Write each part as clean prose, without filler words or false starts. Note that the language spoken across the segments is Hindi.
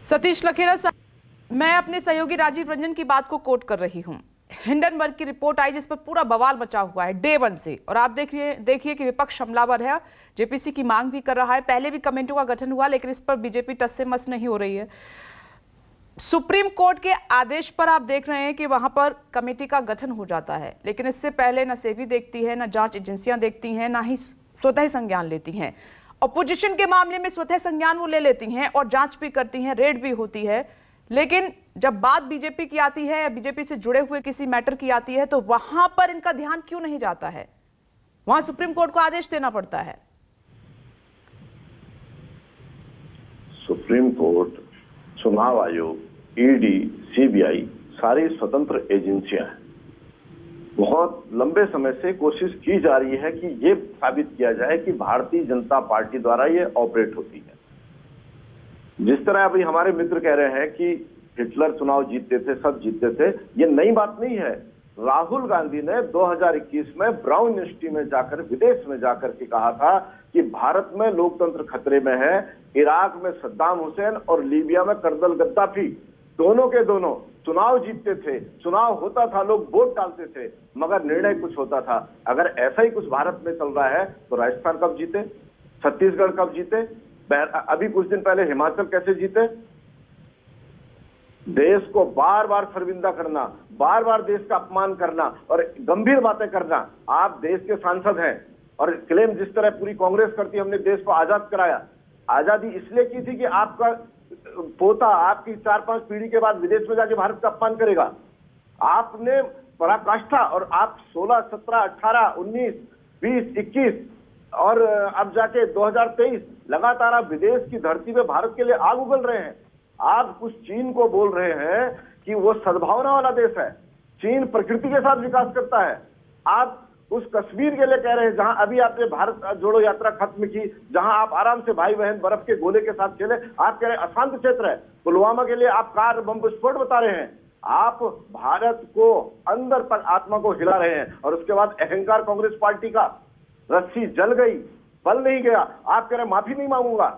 सतीश लखेरा साहब, मैं अपने सहयोगी राजीव रंजन की बात को कोट कर रही हूं। हिंडनबर्ग की रिपोर्ट आई जिस पर पूरा बवाल मचा हुआ है डे वन से, और आप देखिए कि विपक्ष हमलावर है, जेपीसी की मांग भी कर रहा है। पहले भी कमेटियों का गठन हुआ, लेकिन इस पर बीजेपी टस से मस नहीं हो रही है। सुप्रीम कोर्ट के आदेश पर आप देख रहे हैं कि वहां पर कमेटी का गठन हो जाता है, लेकिन इससे पहले न सेबी देखती है, न जांच एजेंसियां देखती हैं, ना ही स्वतः संज्ञान लेती हैं। अपोजिशन के मामले में स्वतः संज्ञान वो ले लेती हैं और जांच भी करती हैं, रेड भी होती है, लेकिन जब बात बीजेपी की आती है या बीजेपी से जुड़े हुए किसी मैटर की आती है तो वहां पर इनका ध्यान क्यों नहीं जाता है? वहां सुप्रीम कोर्ट को आदेश देना पड़ता है। सुप्रीम कोर्ट, चुनाव आयोग, ईडी, सीबीआई सारी स्वतंत्र एजेंसियां हैं। बहुत लंबे समय से कोशिश की जा रही है कि ये साबित किया जाए कि भारतीय जनता पार्टी द्वारा ये ऑपरेट होती है। जिस तरह अभी हमारे मित्र कह रहे हैं कि हिटलर चुनाव जीतते थे, सब जीतते थे, ये नई बात नहीं है। राहुल गांधी ने 2021 में ब्राउन यूनिवर्सिटी में जाकर, विदेश में जाकर के कहा था कि भारत में लोकतंत्र खतरे में है। इराक में सद्दाम हुसैन और लीबिया में कर्नल गद्दाफी, दोनों के दोनों चुनाव जीतते थे, चुनाव होता था, लोग वोट डालते थे, मगर निर्णय कुछ होता था। अगर ऐसा ही कुछ भारत में चल रहा है तो राजस्थान कब जीते, छत्तीसगढ़ कब जीते, अभी कुछ दिन पहले हिमाचल कैसे जीते? देश को बार बार शर्मिंदा करना, बार बार देश का अपमान करना और गंभीर बातें करना। आप देश के सांसद हैं और क्लेम जिस तरह पूरी कांग्रेस करती है, हमने देश को आजाद कराया। आजादी इसलिए की थी कि आपका पोता आपकी 4-5 पीढ़ी के बाद विदेश में जाके भारत का अपमान करेगा। आपने पराकाष्ठा, और आप 16, 17, 18, 19, 20, 21 और अब जाके 2023 लगातार आप विदेश की धरती पे भारत के लिए आग उगल रहे हैं। आप कुछ चीन को बोल रहे हैं कि वो सद्भावना वाला देश है, चीन प्रकृति के साथ विकास करता है। आप उस कश्मीर के लिए कह रहे हैं जहां अभी आपने भारत जोड़ो यात्रा खत्म की, जहां आप आराम से भाई बहन बर्फ के गोले के साथ खेले, आप कह रहे हैं अशांत क्षेत्र है। पुलवामा के लिए आप कार बम विस्फोट बता रहे हैं। आप भारत को अंदर तक आत्मा को हिला रहे हैं और उसके बाद अहंकार कांग्रेस पार्टी का, रस्सी जल गई, बल नहीं गया। आप कह रहे हैं माफी नहीं मांगूंगा।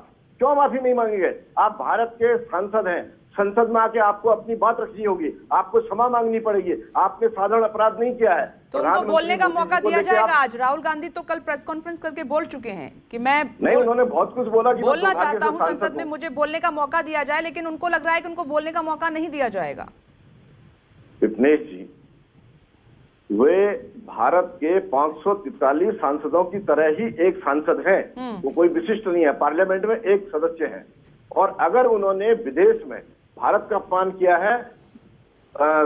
क्यों माफी नहीं मांगेंगे? आप भारत के सांसद हैं, संसद में आके आपको अपनी बात रखनी होगी, आपको क्षमा मांगनी पड़ेगी। आपने साधारण अपराध नहीं किया है तो उनको बोलने का मौका दिया जाएगा। आज राहुल गांधी तो कल प्रेस कॉन्फ्रेंस करके बोल चुके हैं कि मैं नहीं, उन्होंने बहुत कुछ बोला कि बोलना चाहता हूं संसद में, मुझे बोलने का मौका दिया जाए, लेकिन उनको लग रहा है कि उनको बोलने का मौका नहीं दिया जाएगा। विपनेश जी, वे भारत के 543 सांसदों की तरह ही एक सांसद हैं। वो कोई विशिष्ट नहीं है, पार्लियामेंट में एक सदस्य हैं। और अगर उन्होंने विदेश में भारत का अपमान किया है,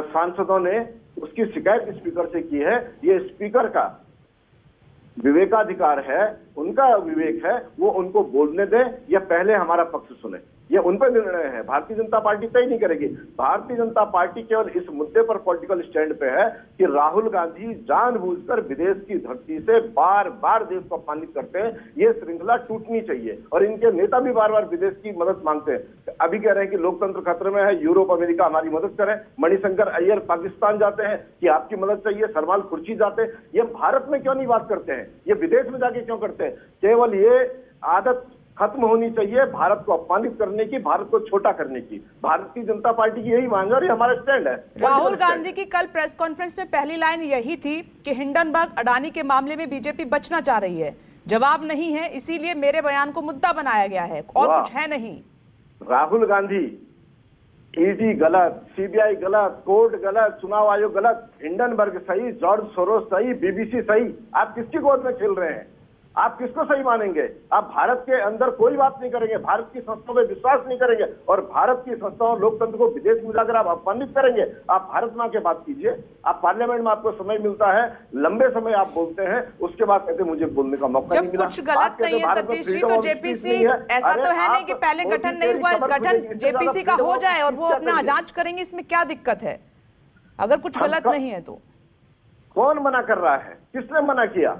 सांसदों ने उसकी शिकायत स्पीकर से की है, ये स्पीकर का विवेकाधिकार है, उनका विवेक है, वो उनको बोलने दें या पहले हमारा पक्ष सुने। ये उन पर निर्णय है, भारतीय जनता पार्टी तय नहीं करेगी। भारतीय जनता पार्टी केवल इस मुद्दे पर पॉलिटिकल स्टैंड पे है कि राहुल गांधी जानबूझकर विदेश की धरती से बार बार देश को अपमानित करते हैं। ये श्रृंखला टूटनी चाहिए और इनके नेता भी बार बार विदेश की मदद मांगते हैं। अभी कह रहे हैं कि लोकतंत्र खतरे में है, यूरोप अमेरिका हमारी मदद करें। मणिशंकर अय्यर पाकिस्तान जाते हैं कि आपकी मदद चाहिए, सलमान खुर्शी जाते हैं। ये भारत में क्यों नहीं बात करते हैं? ये विदेश में जाके क्यों करते हैं? केवल ये आदत खत्म होनी चाहिए भारत को अपमानित करने की, भारत को छोटा करने की। भारतीय जनता पार्टी की यही मांग है और ये हमारा स्टैंड है। राहुल गांधी की कल प्रेस कॉन्फ्रेंस में पहली लाइन यही थी कि हिंडनबर्ग अडानी के मामले में बीजेपी बचना चाह रही है, जवाब नहीं है, इसीलिए मेरे बयान को मुद्दा बनाया गया है और कुछ है नहीं। राहुल गांधी, ईडी गलत, सीबीआई गलत, कोर्ट गलत, चुनाव आयोग गलत, हिंडनबर्ग सही, जॉर्ज सोरोस सही, बीबीसी सही। आप किसकी गोद में खेल रहे हैं? आप किसको सही मानेंगे? आप भारत के अंदर कोई बात नहीं करेंगे, भारत की संस्थाओं में विश्वास नहीं करेंगे और भारत की संस्थाओं लोकतंत्र को विदेश में जाकर आप अपमानित करेंगे। आप भारत में आके बात कीजिए। आप पार्लियामेंट में आपको समय मिलता है, लंबे समय आप बोलते हैं, उसके बाद कहते मुझे बोलने का मौका नहीं मिला। कुछ गलत नहीं है सतीश जी, तो जेपीसी ऐसा तो है नहीं कि पहले गठन नहीं हुआ, गठन जेपीसी का हो जाए और वो अपना जांच करेंगे, इसमें क्या दिक्कत है? अगर कुछ गलत नहीं है तो कौन मना कर रहा है? किसने मना किया?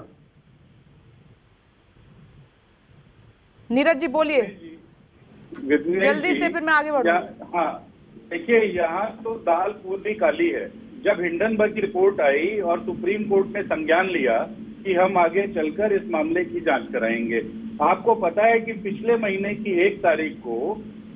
नीरज जी बोलिए जल्दी से, फिर मैं आगे बढ़ूं। हाँ, देखिए यहाँ तो दाल पूरी काली है। जब हिंडनबर्ग की रिपोर्ट आई और सुप्रीम कोर्ट ने संज्ञान लिया कि हम आगे चलकर इस मामले की जांच कराएंगे, आपको पता है कि पिछले महीने की 1 तारीख को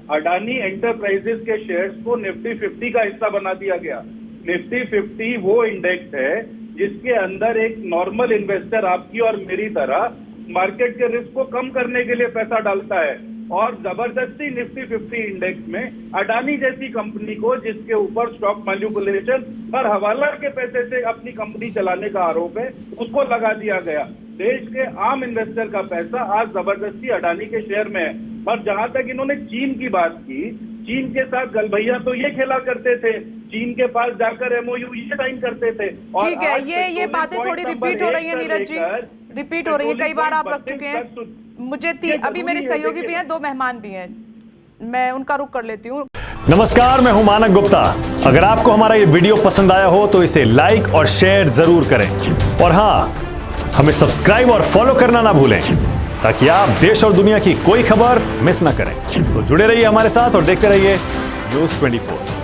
अडानी एंटरप्राइजेस के शेयर्स को निफ्टी 50 का हिस्सा बना दिया गया। निफ्टी 50 वो इंडेक्स है जिसके अंदर एक नॉर्मल इन्वेस्टर आपकी और मेरी तरह मार्केट के रिस्क को कम करने के लिए पैसा डालता है, और जबरदस्ती निफ्टी 50 इंडेक्स में अडानी जैसी कंपनी को, जिसके ऊपर स्टॉक मैनिपुलेशन और हवाला के पैसे से अपनी कंपनी चलाने का आरोप है, उसको लगा दिया गया। देश के आम इन्वेस्टर का पैसा आज जबरदस्ती अडानी के शेयर में है। और जहां तक इन्होंने चीन की बात की, चीन के साथ गलभैया तो ये खेला करते थे, चीन के पास जाकर एमओयू ये साइन करते थे। और ठीक है, ये बातें थोड़ी रिपीट हो रही है नीरज जी, रिपीट हो रही है, कई बार आप रख चुके हैं। मुझे अभी मेरे सहयोगी भी हैं, 2 मेहमान भी हैं, मैं उनका रुख कर लेती हूँ। नमस्कार, मैं हूं मानक गुप्ता। अगर आपको हमारा ये वीडियो पसंद आया हो तो इसे लाइक और शेयर जरूर करें, और हां, हमें सब्सक्राइब और फॉलो करना ना भूलें ताकि आप देश और दुनिया की कोई खबर मिस ना करें। तो जुड़े रहिए हमारे साथ और देखते रहिए न्यूज़ 24।